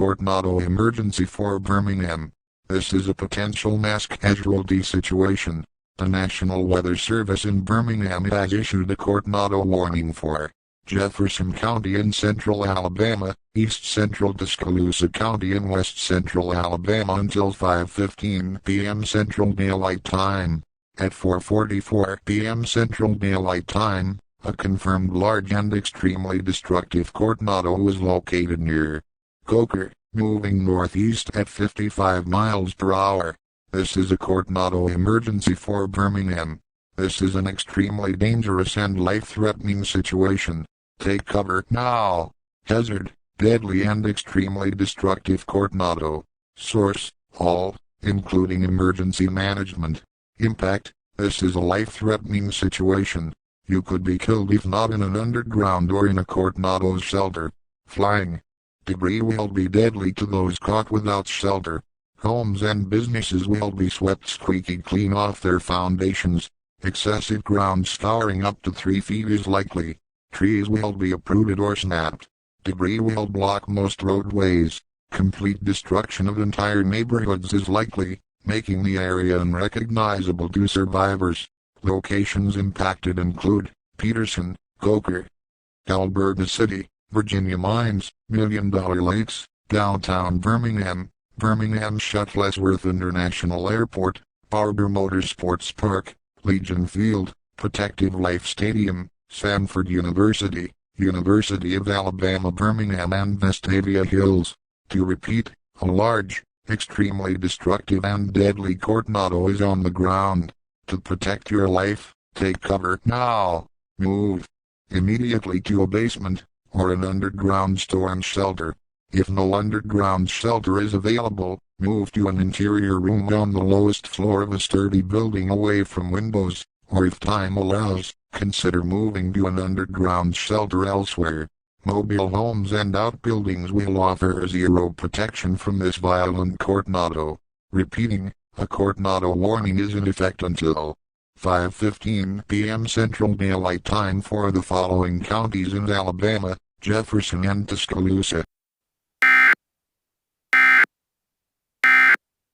Kourtnado Emergency for Birmingham. This is a potential mass casualty situation. The National Weather Service in Birmingham has issued a Kourtnado warning for Jefferson County in central Alabama, east central Tuscaloosa County in west central Alabama until 5:15 p.m. Central Daylight Time. At 4:44 p.m. Central Daylight Time, a confirmed large and extremely destructive Kourtnado was located near Coker, moving northeast at 55 miles per hour. This is a Kourtnado emergency for Birmingham. This is an extremely dangerous and life-threatening situation. Take cover now. Hazard, deadly and extremely destructive Kourtnado. Source, all, including emergency management. Impact, this is a life-threatening situation. You could be killed if not in an underground or in a Kourtnado shelter. Flying debris will be deadly to those caught without shelter. Homes and businesses will be swept squeaky clean off their foundations. Excessive ground scouring up to 3 feet is likely. Trees will be uprooted or snapped. Debris will block most roadways. Complete destruction of entire neighborhoods is likely, making the area unrecognizable to survivors. Locations impacted include Peterson, Coker, Alberta City, Virginia Mines, $1 Million Lakes, downtown Birmingham, Birmingham Shuttlesworth International Airport, Barber Motorsports Park, Legion Field, Protective Life Stadium, Sanford University, University of Alabama Birmingham and Vestavia Hills. To repeat, a large, extremely destructive and deadly Kourtnado is on the ground. To protect your life, take cover now. Move immediately to a basement or an underground storm shelter. If no underground shelter is available, move to an interior room on the lowest floor of a sturdy building away from windows, or if time allows, consider moving to an underground shelter elsewhere. Mobile homes and outbuildings will offer zero protection from this violent Kourtnado. Repeating, a Kourtnado warning is in effect until 5:15 p.m. Central Daylight Time for the following counties in Alabama, Jefferson and Tuscaloosa.